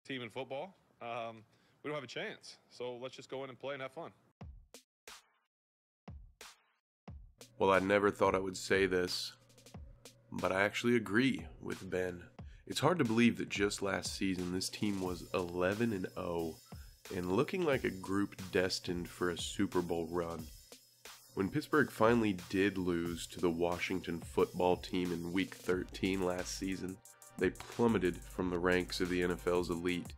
team in football, we don't have a chance. So let's just go in and play and have fun. Well, I never thought I would say this, but I actually agree with Ben. It's hard to believe that just last season this team was 11-0 and looking like a group destined for a Super Bowl run. When Pittsburgh finally did lose to the Washington football team in Week 13 last season, they plummeted from the ranks of the NFL's elite.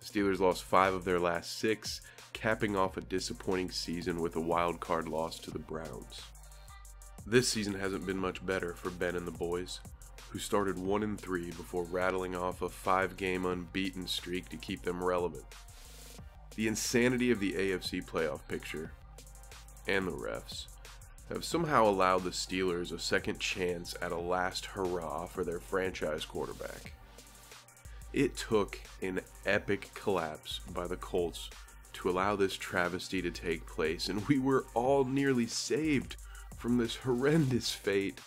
The Steelers lost 5 of their last 6, capping off a disappointing season with a wild card loss to the Browns. This season hasn't been much better for Ben and the boys, who started 1-3 before rattling off a 5-game unbeaten streak to keep them relevant. The insanity of the AFC playoff picture, and the refs, have somehow allowed the Steelers a second chance at a last hurrah for their franchise quarterback. It took an epic collapse by the Colts to allow this travesty to take place, and we were all nearly saved from this horrendous fate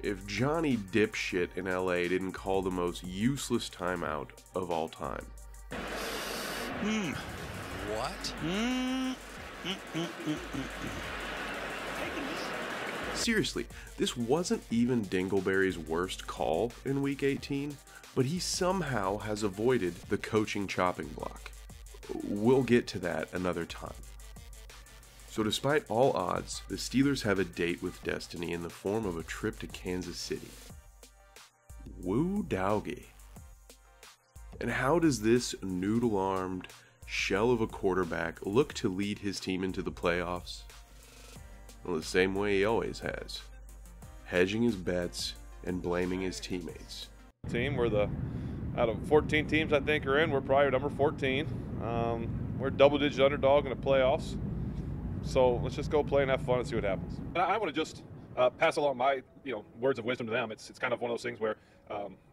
if Johnny Dipshit in LA didn't call the most useless timeout of all time. What? Seriously, this wasn't even Dingleberry's worst call in Week 18, but he somehow has avoided the coaching chopping block. We'll get to that another time. So despite all odds, the Steelers have a date with destiny in the form of a trip to Kansas City. Woo doggy. And how does this noodle-armed shell of a quarterback look to lead his team into the playoffs? Well, the same way he always has. Hedging his bets and blaming his teammates. We're out of 14 teams I think are in, we're probably number 14. We're a double-digit underdog in the playoffs. So let's just go play and have fun and see what happens. And I want to just pass along my words of wisdom to them. It's kind of one of those things where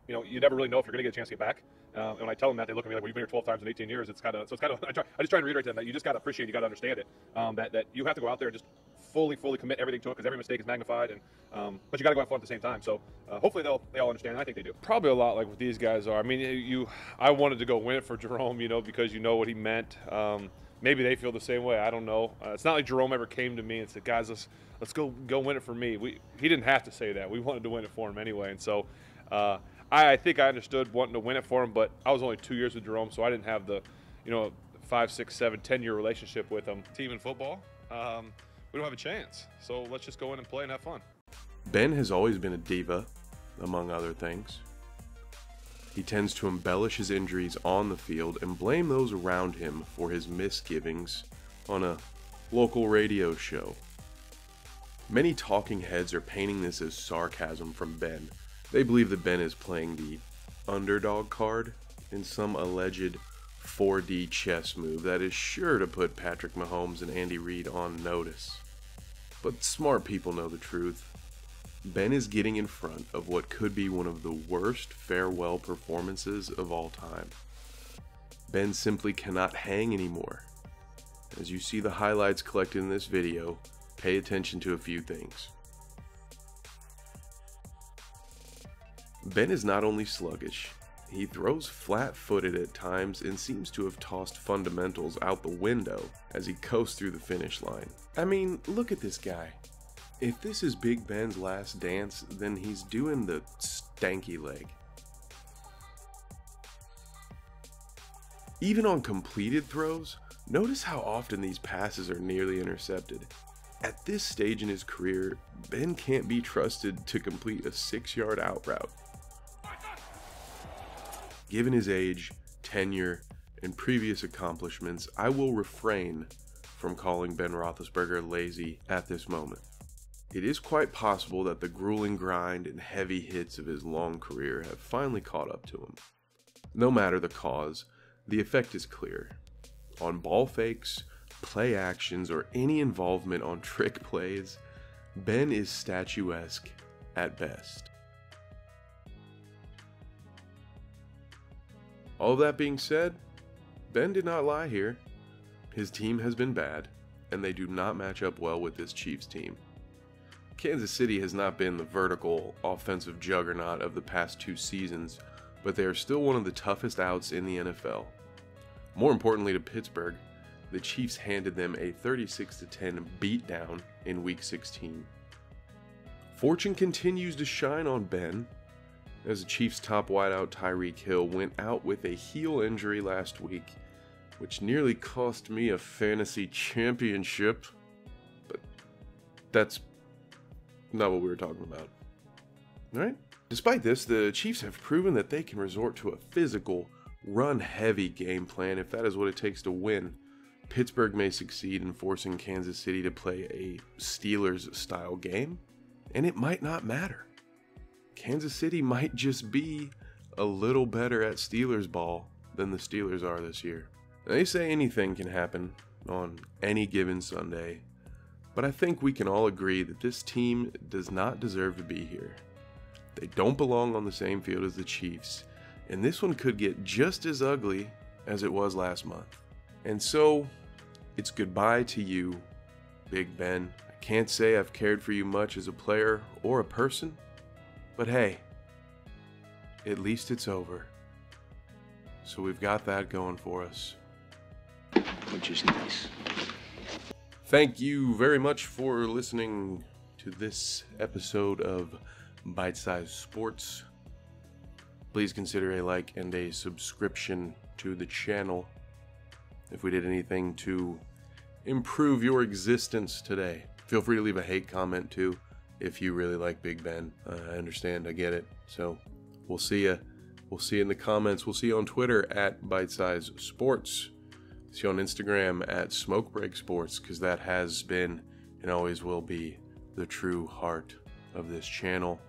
you never really know if you're going to get a chance to get back. And when I tell them that, they look at me like, "Well, you've been here 12 times in 18 years." I just try to reiterate to them that you just got to appreciate, you got to understand it. That you have to go out there and just fully commit everything to it, because every mistake is magnified, and but you got to go have fun at the same time. So hopefully they all understand. And I think they do. Probably a lot like what these guys are. I mean, I wanted to go win it for Jerome, because you know what he meant. Maybe they feel the same way. I don't know. It's not like Jerome ever came to me and said, "Guys, let's go win it for me." He didn't have to say that. We wanted to win it for him anyway, and so. I think I understood wanting to win it for him, but I was only 2 years with Jerome, so I didn't have the, 5, 6, 7, 10-year relationship with him. Team in football, we don't have a chance. So let's just go in and play and have fun. Ben has always been a diva, among other things. He tends to embellish his injuries on the field and blame those around him for his misgivings on a local radio show. Many talking heads are painting this as sarcasm from Ben. They believe that Ben is playing the underdog card in some alleged 4D chess move that is sure to put Patrick Mahomes and Andy Reid on notice. But smart people know the truth. Ben is getting in front of what could be one of the worst farewell performances of all time. Ben simply cannot hang anymore. As you see the highlights collected in this video, pay attention to a few things. Ben is not only sluggish, he throws flat-footed at times and seems to have tossed fundamentals out the window as he coasts through the finish line. I mean, look at this guy. If this is Big Ben's last dance, then he's doing the stanky leg. Even on completed throws, notice how often these passes are nearly intercepted. At this stage in his career, Ben can't be trusted to complete a 6-yard out route. Given his age, tenure, and previous accomplishments, I will refrain from calling Ben Roethlisberger lazy at this moment. It is quite possible that the grueling grind and heavy hits of his long career have finally caught up to him. No matter the cause, the effect is clear. On ball fakes, play actions, or any involvement on trick plays, Ben is statuesque at best. All of that being said, Ben did not lie here. His team has been bad, and they do not match up well with this Chiefs team. Kansas City has not been the vertical offensive juggernaut of the past 2 seasons, but they are still one of the toughest outs in the NFL. More importantly to Pittsburgh, the Chiefs handed them a 36-10 beatdown in Week 16. Fortune continues to shine on Ben, as the Chiefs' top wideout Tyreek Hill went out with a heel injury last week, which nearly cost me a fantasy championship. But that's not what we were talking about. Alright? Despite this, the Chiefs have proven that they can resort to a physical, run-heavy game plan if that is what it takes to win. Pittsburgh may succeed in forcing Kansas City to play a Steelers-style game, and it might not matter. Kansas City might just be a little better at Steelers ball than the Steelers are this year. They say anything can happen on any given Sunday, but I think we can all agree that this team does not deserve to be here. They don't belong on the same field as the Chiefs, and this one could get just as ugly as it was last month. And so, it's goodbye to you, Big Ben. I can't say I've cared for you much as a player or a person, but hey, at least it's over. So we've got that going for us. Which is nice. Thank you very much for listening to this episode of Bite Size Sports. Please consider a like and a subscription to the channel if we did anything to improve your existence today. Feel free to leave a hate comment too if you really like Big Ben. I understand, I get it. So we'll see you. We'll see you in the comments. We'll see you on Twitter at Bite Size Sports. See you on Instagram at Smoke Break Sports, because that has been and always will be the true heart of this channel.